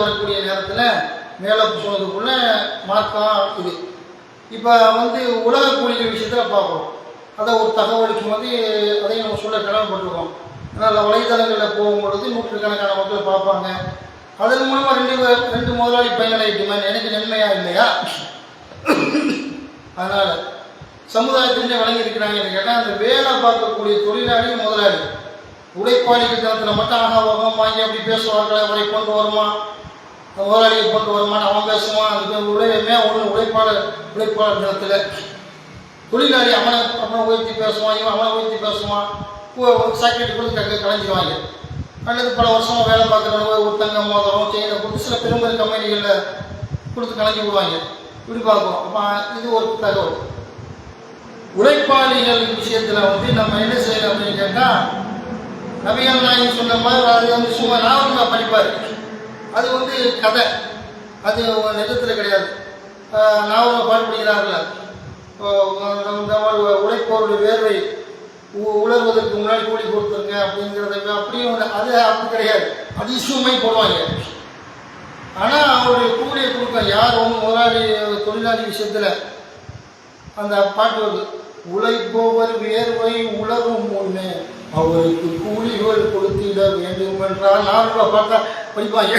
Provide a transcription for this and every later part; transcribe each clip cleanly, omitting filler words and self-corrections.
வரக்கூடிய நேரத்தில் மேலே சொன்னதுக்குள்ள மார்க்கம் இது. இப்போ உலக கூலிகள் விஷயத்தில் பார்ப்போம். அதை ஒரு தகவலுக்கு அதையும் நம்ம சொல்ல கடமைப்பட்டிருக்கோம். அதனால் வலைதளங்களில் போகும்பொழுது நூற்றுக்கணக்கான மக்கள் பார்ப்பாங்க. அதன் மூலமாக ரெண்டு முதலாளி பயனடைக்குமே, எனக்கு நன்மையாக இல்லையா? அதனால் சமுதாயத்திலே வழங்கியிருக்கிறாங்கன்னு கேட்டால் அந்த வேலை பார்க்கக்கூடிய தொழிலாளி முதலாளி உழைப்பாளிகள் தளத்தில் மட்டும் ஆகாவகம் வாங்கி அப்படி பேசுவார்கள். அவரை கொண்டு வருமா, முதலாளியை கொண்டு வருமானு அவன் பேசுவான். அதுக்கு உழையமே ஒன்று உழைப்பாளர் தினத்தில் தொழிலாளி அவனை உயர்த்தி பேசுவான், இவன் அவனை உயர்த்தி பேசுவான். சாக்கெட்டு கொடுத்து கலைஞ்சிருவாங்க. அல்லது பல வருஷமாக வேலை பார்க்குறவங்க ஒரு தங்க மோதிரம் செயினை கொடுத்து சில பெரும்பெரும் கம்பெனிகளில் கொடுத்து கலைஞ்சி விடுவாங்க. இப்படி பார்ப்போம். அப்போ இது ஒரு தகவல். உழைப்பாளிகள் விஷயத்தில் நம்ம என்ன செய்யணும் அப்படின்னு கேட்டால், நபிகள் நாயகம் சொன்ன மாதிரி அது சும்மா நாவல் படிப்பார். அது கதை, அது நிஜத்தில் கிடையாது. நாவல் பாடுபடுகிறார்கள உழைப்பவருடைய வேர்வை உலர்வதற்கு முன்னாடி கூலி கொடுத்துருங்க அப்படிங்கிறத அப்படியும் அது அப்படி கிடையாது. அது இசுமை போடுவாங்க. ஆனால் அவருடைய கூலியை கொடுக்க யார் முதலாளி தொழிலாளி விஷயத்தில் அந்த பாட்டு வருது, உழைப்பவர் வேர்வை உலரும் முன்னே அவருக்கு கூலிகள் கொடுத்திட வேண்டும் என்றால் நார்மலாக பார்த்தா படிப்பாங்க.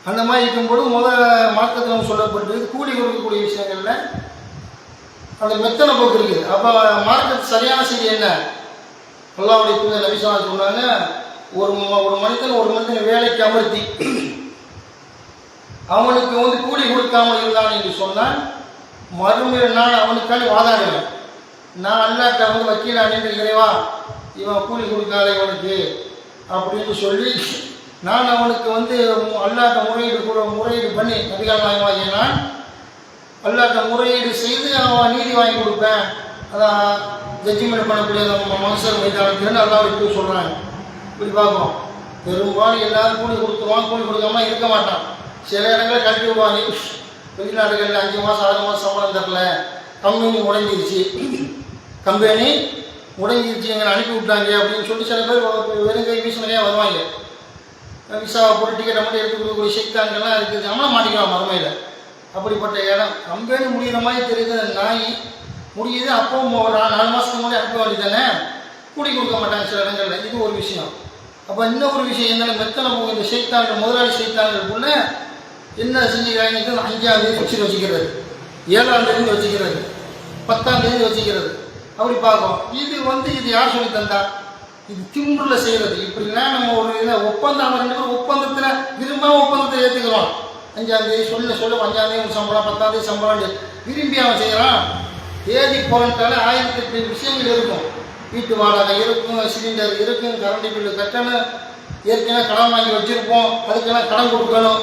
அந்த மாதிரி இருக்கும்போது மார்க்கத்தில் சொல்லப்பட்டு கூலி கொடுக்கக்கூடிய விஷயங்களில் அந்த மெத்தனை போக்கு இருக்குது. அப்போ மார்க்கத்து சரியான செய்தி என்ன? அல்லாஹ்வுடைய தூதர் நபி ஸல்லல்லாஹு அலைஹி வஸல்லம் சொன்னாங்க, ஒரு மனிதன் வேலைக்கு அமர்த்தி அவனுக்கு கூலி கொடுக்காமல் இருந்தான் என்று சொன்னால் மறுமையில் நான் அவனுக்காண்டி வாதாடுவேன். நான் அல்லாஹ்ட்ட வக்கீலா நின்று, இறைவா இவன் கூலி கொடுக்காத இவனுக்கு அப்படின்னு சொல்லி நான் அவனுக்கு அல்லாஹ்ட்ட முறையீடு பண்ணி நபிகள் நாயகமாகிய நான் அல்லாஹ்ட்ட முறையீடு செய்து அவன் நீதி வாங்கி கொடுப்பேன். அதான் ஜட்ஜ்மெண்ட் பண்ணக்கூடிய மனுஷர் மைதானத்தில் அல்லாஹ்வுக்கு சொல்கிறாங்க. இப்படி பார்ப்போம். பெரும்பாலும் எல்லாரும் கூலி கொடுத்துருவான், கூலி கொடுக்காம இருக்க மாட்டான். சில இடங்களில் கட்டி விடுவாங்க. வெளிநாடுகளில் 5 மாதம் 6 மாதம் சம்பளம் தரல, கம்பெனி முடங்கிருச்சு எங்களை அனுப்பி விட்டாங்க அப்படின்னு சொல்லி சில பேர் வெறுங்கை வீசனையாக வருவாங்க. விசாவை போட்டு டிக்கெட்டை மட்டும் எடுத்து கொடுக்கக்கூடிய சைத்தான்கள்லாம் இருக்குது. நம்மளும் மாட்டிக்கலாம் மறுமையில். அப்படிப்பட்ட இடம் கம்பெனி முடிகிற மாதிரி தெரியுது. நாய் முடியுது, அப்போ ஒரு 4 மாதத்துக்கு முன்னாடி அனுப்ப வேண்டியதானே, கூலி கொடுக்க மாட்டாங்க சில இடங்களில். இது ஒரு விஷயம். அப்போ இன்னொரு விஷயம் என்னென்ன மெத்தனை போகும் இந்த சைத்தான்கள், முதலாளி சைத்தான்களுக்குள்ள என்ன செஞ்சுக்கிறாங்க? 5ஆம் தேதி வச்சுக்கிறது, 7ஆம் தேதி வச்சுக்கிறது, 10ஆம் தேதி வச்சுக்கிறது. அப்படி பார்ப்போம். இது யார் சொல்லி தந்தா? இது திம்புரில் செய்கிறது. இப்படிலாம் நம்ம ஒரு ஒப்பந்தம் 2 பேரும் ஒப்பந்தத்தில் விரும்பாம ஒப்பந்தத்தை ஏற்றுக்கிறோம். 5ஆம் தேதி சொல்ல 5ஆம் தேதி சம்பளம், 10ஆம் தேதி சம்பளம் விரும்பி அவன் செய்கிறான். தேதி போனட்டால 1008 விஷயங்கள் இருக்கும். வீட்டு வாடகை இருக்கும், சிலிண்டர் இருக்கும், கரண்ட் பில்லு கட்டணும், ஏற்கனவே கடன் வாங்கி வச்சுருப்போம், அதுக்கெல்லாம் கடன் கொடுக்கணும்,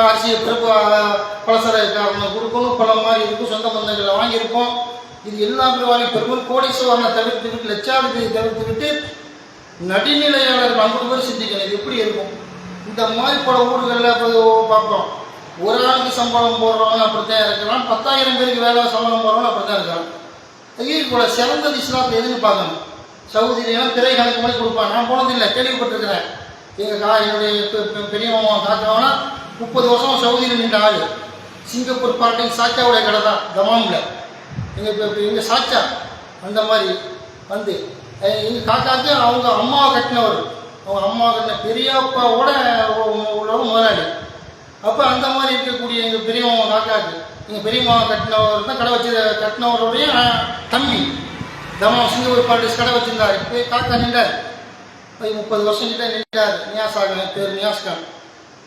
அரிசியை பிறப்பு பலசரை காரணம் கொடுக்கணும், பல மாதிரி இருக்கும், சொந்த பந்தங்களை வாங்கியிருப்போம். இது எல்லா பிரிவாலையும் பெரும்பாலும் கோடீஸ்வரனை தவிர்த்துக்கிட்டு, லட்சாதிபதியை தவிர்த்துக்கிட்டு நடுநிலையாளர்கள் 50 பேர் சிந்திக்கணும். இது எப்படி இருக்கும்? இந்த மாதிரி பல ஊர்களில் பார்ப்போம். ஒரு ஆளுக்கு சம்பளம் போடுறவங்க அப்படித்தான் இருக்கிறான், 10,000 பேருக்கு வேலை சம்பளம் போடுறவங்க அப்படி தான் இருக்கிறான். இதே போல் சிறந்தது இஸ்லாத்தில் எதுன்னு பார்க்கணும். சவுதியிலாம் திரை கணக்கு மாதிரி கொடுப்பாங்க. நான் போனதில்லை, கேள்விப்பட்டிருக்கிறேன். என்னுடைய பெரிய மாமா காக்காவனா 30 வருஷம் சவுதியில் நின்ற ஆள். சிங்கப்பூர் பார்ட்டிங் சாச்சாவுடைய கடை தான் தமாமில். எங்கள் சாச்சா அந்த மாதிரி எங்கள் காக்காவுக்கு அவங்க அம்மாவை கட்டினவர், அவங்க அம்மாவை கட்டின பெரியப்பாவோட உள்ளவங்க முதலாளி. அப்போ அந்த மாதிரி இருக்கக்கூடிய எங்கள் பெரியம்மா காக்காவுக்கு எங்கள் பெரியம்மா கட்டினவர் தான் கடை கட்டினவருடைய தம்பி தமாம் சிங்கப்பூர் பார்ட்டிஸ் கடை வச்சுருந்தார். இப்போ காக்கா நின்றார், 30 வருஷம் கிட்ட நின்றார். நியாசாகன் பேர் நியாஸ்கான்.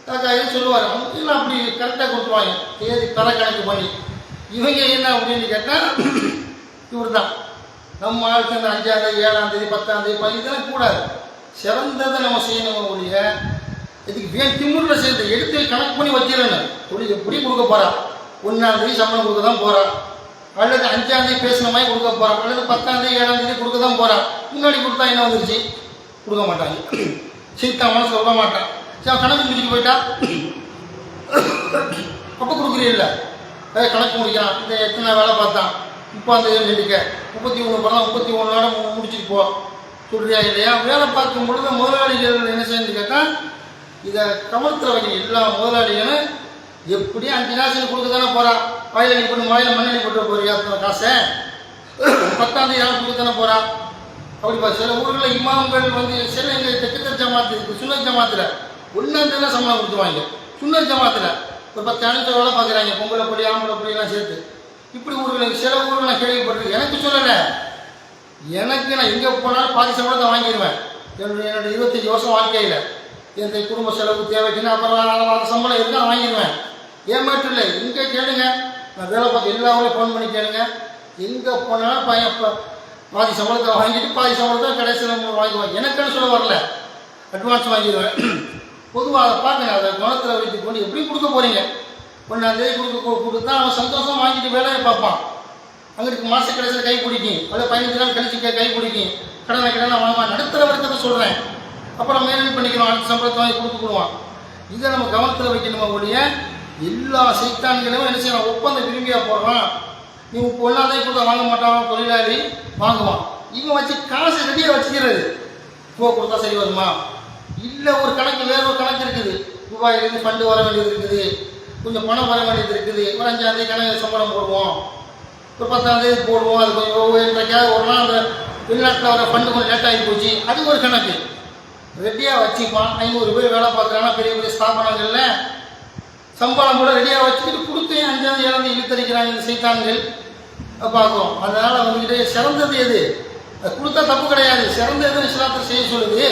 காக்கா எது சொல்லுவார், அவங்க அப்படி கரெக்டாக கொடுத்துருவாங்க தேதி தர கணக்கு பண்ணி. இவங்க என்ன அப்படின்னு கேட்டால் இவர் தான் நம்ம ஆளுக்கு அந்த 5ஆம் தேதி 7ஆம் தேதி 10ஆம் தேதி இதெல்லாம் கூடாது. சிறந்ததை நம்ம செய்யணும். ஒழிய இதுக்கு திமுறில் சேர்ந்து எடுத்து கணக்கு பண்ணி வச்சிடணும். தொழில் எப்படி கொடுக்க போகிறா? 1ஆம் தேதி சம்பளம் கொடுக்க தான் போகிறா, அல்லது 5ஆம் தேதி பேசின மாதிரி கொடுக்க போகிறா, அல்லது 10ஆம் தேதி 7ஆம் தேதி கொடுக்க தான் போகிறா. முன்னாடி கொடுத்தா என்ன வந்துருச்சு? கொடுக்க மாட்டாங்க. சீத்தா மனசு சொல்ல மாட்டான். சரி கணக்கு முடிச்சுட்டு போயிட்டா அப்போ கொடுக்குறீல்ல, கணக்கு முடிக்கிறான். இந்த எத்தனை வேலை பார்த்தான், 30ஆம் தேதி நின்றுக்க, 31 பண்ணலாம், 31 முடிச்சுட்டு போ சொல்றியா இல்லையா? வேலை பார்க்கும் பொழுது முதலாளிகள் என்ன செய்யணும்னு கேட்டால் இதை கவனத்தில் வைக்கணும். எல்லா முதலாளிகளும் எப்படியும் 5 நாள் கொடுக்க தானே போகிறான். வயலடி போட்டு வாயில் மண்ணெண்ணி போட்டு போறியா காசை 10ஆம் தேதி நாள் கொடுக்க தானே போகிறான். அப்படிப்பா சில ஊர்களில் இமாம்கள் வந்து சில எங்கள் தெற்கத்தர் ஜமாத்து இருக்குது. சுன்னத் ஜமாத்தில் 1ஆம் தேதியில் சம்பளம் கொடுத்துருவாங்க. சுன்னத் ஜமாத்தில் ஒரு 10 அனுப்பிச்ச வேலை பார்க்குறாங்க. பொம்பளை படி ஆம்பளை படியெல்லாம் சேர்த்து. இப்படி ஊர்களுக்கு சில ஊர்கள் நான் கேள்விப்பட்டிருக்கேன். எனக்கு சொல்லலை, எனக்கு நான் எங்கே போனாலும் பாதி சம்பளத்தை வாங்கிடுவேன். என்னுடைய 25 வருஷம் வாழ்க்கையில் என் குடும்ப செலவு தேவைக்குன்னு அப்புறம் சம்பளம் இருந்தால் வாங்கிடுவேன். ஏன் மட்டும் இல்லை, எங்கே கேளுங்க, நான் வேலை பார்த்து எல்லா ஊரையும் ஃபோன் பண்ணி கேளுங்க. எங்கே போனாலும் பாதி சம்பளத்தை வாங்கிட்டு பாதி சம்பளத்தை கடைசியில் வாங்கிடுவேன். எனக்குன்னு சொல்ல வரல, அட்வான்ஸ் வாங்கிடுவேன். பொதுவாக அதை பார்க்கணும். அதை குணத்தில் வைத்து கொண்டு எப்படி கொடுக்க போகிறீங்க. 1ஆம் தேதி கொடுத்தா அவன் சந்தோஷம் வாங்கிட்டு வேலையை பார்ப்பான். அங்கிட்டு மாத கடைசியில் கை பிடிக்கும், அல்லது 15 நாள் கழிச்சு கை பிடிக்கும். கடனை வாங்குவான். நடுத்தர வர்க்கத்தை சொல்கிறேன். அப்புறம் மேலும் பண்ணிக்கணும், அடுத்த சம்பளத்தை வாங்கி கொடுத்துக்குடுவான். இதை நம்ம கவனத்தில் வைக்கணுமா ஒழிய எல்லா சைத்தான்களையும் என்ன செய்யலாம், ஒப்பந்தம் விரும்பியாக போடுறான். நீ 1ஆம் தேதி கொடுத்தா வாங்க மாட்டான், தொழிலாளி வாங்குவான். இவன் வச்சு காசு ரெடியாக வச்சுக்கிறது. கொடுத்தா சரி வருமா இல்லை, ஒரு கணக்கு வேறு ஒரு கணக்கு இருக்குது. துபாயிலேருந்து ஃபண்டு வர வேண்டியது இருக்குது, கொஞ்சம் பணம் வர வேண்டியது இருக்குது. ஒரு 5ஆம் தேதி கணக்கு சம்பளம் போடுவோம், ஒரு 10ஆம் தேதி போடுவோம். அது கொஞ்சம் என்றைக்காவது ஒரு நாள் அந்த வெளிநாட்டில் வர ஃபண்டு கொஞ்சம் லேட் ஆகி போச்சு, அது ஒரு கணக்கு ரெடியாக வச்சுப்பான். 500 பேர் வேலை பார்க்குறாங்கன்னா பெரிய பெரிய ஸ்தாபனங்களில் சம்பளம் கூட ரெடியாக வச்சுக்கிட்டு கொடுத்து 5ஆம் தேதி 7ஆம் தேதி இழுத்தடிக்கிறாங்க இந்த சைத்தான்கள் பார்க்குறோம். அதனால் வந்துக்கிட்டே சிறந்தது எது, அது கொடுத்தா தப்பு கிடையாது. சிறந்தது இஸ்லாத்தில் செய்ய சொல்லுது.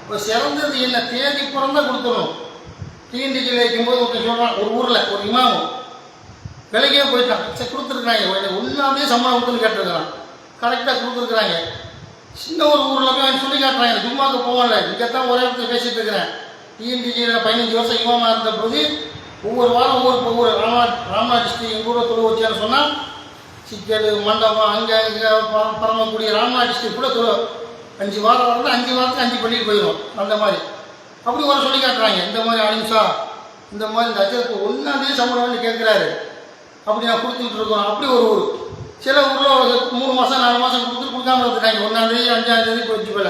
இப்போ சிறந்தது என்ன, தேதி பிறந்தால் கொடுத்துடணும். டிஎன்டிஜியில் வைக்கும்போது ஒருத்தர் சொல்கிறான், ஒரு ஊரில் ஒரு இமாமும் விலைக்கே போயிட்டான். சரி கொடுத்துருக்குறாங்க, 1ஆம் தேதி சம்பளம் கொடுத்துன்னு கேட்டிருக்கிறான். கரெக்டாக கொடுத்துருக்குறாங்க. சின்ன ஒரு ஊரில் போய் சொல்லி காட்டுறாங்க. ஜும்மாவுக்கு போகல, இங்கே தான் ஒரே இடத்துல பேசிகிட்டு இருக்கிறேன். டிஎன்டிஜியில் 15 வருஷம் இமாமாக இருந்த போது ஒவ்வொரு வாரம் ஒவ்வொரு ராம்நாத் டிஸ்ட்ரிக்ட் எங்கள் ஊரில் தொழு வச்சான்னு சொன்னால் சிக்கல் மண்டபம் அங்கே இங்கே பரமக்கூடிய ராம்நாத் டிஸ்ட்ரிக்ட் கூட 5 வாரம் வந்து 5 வாரத்துக்கு 5 பள்ளிக்கு போயிடும். அந்த மாதிரி அப்படி ஒரு சொல்லி காட்டுறாங்க. இந்த மாதிரி அனிம்சா இந்த மாதிரி இந்த அஜருக்கு 1ஆம் தேதி சம்பளம்னு கேட்குறாரு. அப்படி நான் கொடுத்துட்டு இருக்கோம். அப்படி ஒரு ஊர். சில ஊரில் 3 மாதம் 4 மாதம் கொடுத்துட்டு கொடுக்காம இருந்துட்டாங்க. 1ஆம் தேதி 5ஆம் தேதி போயிடுச்சு போல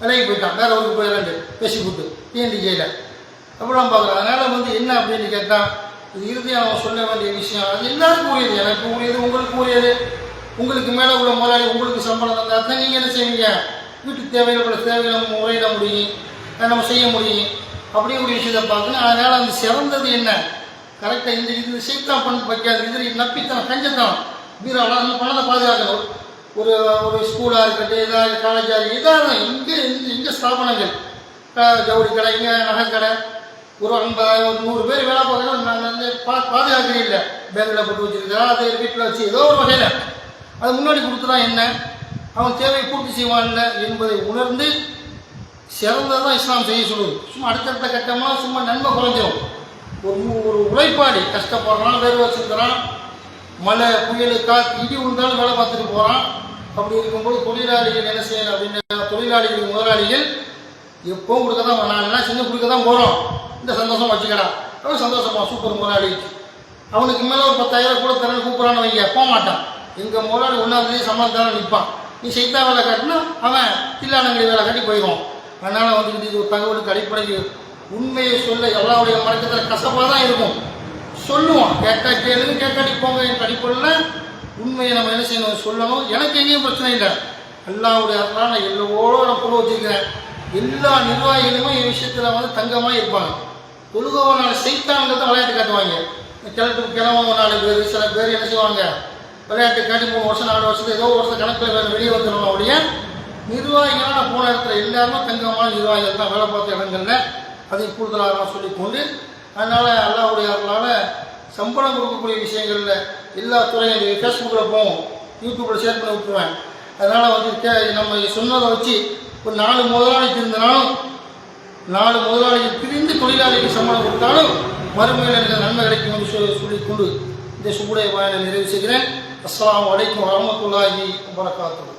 விலைக்கு போயிட்டான். வேறு ஊருக்கு போயிடலாண்டு பேசி கொடுத்து டிஎன்டிஜியில் அப்படிலாம் பார்க்குறோம். அதனால் வந்து என்ன அப்படின்னு கேட்டால் இது இறுதியாக நம்ம சொல்ல வேண்டிய விஷயம். அது எல்லாருக்கும் உரியது, எனக்கு உரியது, உங்களுக்கு உரியது. உங்களுக்கு மேலே உள்ள முதலாளி உங்களுக்கு சம்பளம் தந்தால் தான் நீங்கள் என்ன செய்வீங்க, வீட்டுக்கு தேவையான தேவைகளை முறையிட முடியும், நம்ம செய்ய முடியும். அப்படியே ஒரு விஷயத்தை பார்க்கணும். அதனால் அந்த சிறந்தது என்ன கரெக்டாக இந்த இது சைத்தான் பண்ணி வைக்காது. இது நப்பித்தனம் கஞ்சத்தனம் வீராலாம் அந்த பணத்தை பாதுகாக்கணும். ஒரு ஸ்கூலாக இருக்கட்டும், ஏதாவது காலேஜாக இதாக எங்கே ஸ்தாபனங்கள் ஜவுளி கடை, இங்கே நகை கடை, ஒரு 50 ஒரு 100 பேர் வேலை பார்க்கணும். நான் வந்து பாதுகாக்கிறேன் இல்லை, பேங்கில் போட்டு வச்சுருக்கிறேன், அதை வீட்டில் வச்சு ஏதோ ஒரு வகையில் அது முன்னாடி கொடுத்துட்டா என்ன, அவன் தேவையை பூர்த்தி செய்வான்ல என்பதை உணர்ந்து சிறந்ததான் இஸ்லாம் செய்ய சொல்லுது. சும்மா அடுத்தடுத்த கட்டமாக சும்மா நன்மை குறைஞ்சிடும். ஒரு உழைப்பாடி கஷ்டப்படுறான், வேறு வச்சுருக்கிறான், மழை புயல் காற்று இடி விழுந்தாலும் வேலை பார்த்துட்டு போகிறான். அப்படி இருக்கும்போது தொழிலாளிகள் என்ன செய்யணும் அப்படின்னு, தொழிலாளிகள் முதலாளிகள் எப்பவும் கொடுக்க தான், நான் என்ன செஞ்சு கொடுக்க தான் போகிறோம், இந்த சந்தோஷம் வச்சுக்கடா, அவன் சந்தோஷமா சூப்பர் முதலாளி. அவனுக்கு மேலே ஒரு 10,000 கூட தரேன்னு கூப்பிட்றான்னு வைங்க, போக மாட்டான். எங்கள் முதலாளி 1ஆம் தேதி சம்பளம் தர நிற்பான். நீ செய்தா வேலை காட்டினா அவன் தில்லானங்கடி வேலை காட்டி போயிடுவான். அதனால் வந்துக்கிட்டு இது ஒரு தகவலுக்கு அடிப்படைக்கு உண்மையை சொல்ல எல்லாருடைய மறக்கத்தில் கசப்பாக தான் இருக்கும். சொல்லுவான், கேட்டா கேளுங்க, கேட்டாடி போங்க என்ற அடிப்படையில் உண்மையை நம்ம என்ன செய்யணும், சொல்லணும். எனக்கு எங்கேயும் பிரச்சனை இல்லை. அல்லாவுடைய அருளால் நான் எல்லோரோட நான் புள்ள வச்சுருக்கிறேன். எல்லா நிர்வாகிகளுமே இந்த விஷயத்தில் வந்து தங்கமாக இருப்பாங்க. தொழுகவனால சைத்தான்கள் தான் விளையாட்டு காட்டுவாங்க. கிளம்பும் 4 பேர், சில பேர் என்ன செய்வாங்க, விளையாட்டு காட்டி 3 வருஷம் 4 வருஷத்துக்கு ஏதோ ஒரு வருஷம் கணக்கில் வேறு வெளியே வந்துடணும். அப்படியே நிர்வாகிகளாக நான் போன இடத்துல எல்லாருமே தங்கமான நிர்வாகிகள் தான் வேலை பார்த்த இடங்களில். அதை கூடுதலாக சொல்லிக்கொண்டு, அதனால் அல்லாவுடைய அருளால் சம்பளம் கொடுக்கக்கூடிய விஷயங்களில் எல்லா துறையும் ஃபேஸ்புக்கில் போவோம், யூடியூப்பில் ஷேர் பண்ணி விட்டுருவேன். அதனால் வந்து நம்ம சொன்னதை வச்சு ஒரு 4 முதலாளிக்கு இருந்தனாலும் 4 முதலாளிக்கு பிரிந்து தொழிலாளிக்கு சம்பளம் கொடுத்தாலும் மறுமையில் எனக்கு நன்மை கிடைக்கும் என்று சொல்லிக்கொண்டு இந்த சுபுடைய பயனை நிறைவு செய்கிறேன். அஸ்ஸலாமு அலைக்கும் வரஹ்மத்துல்லாஹி வபரகாத்துஹு.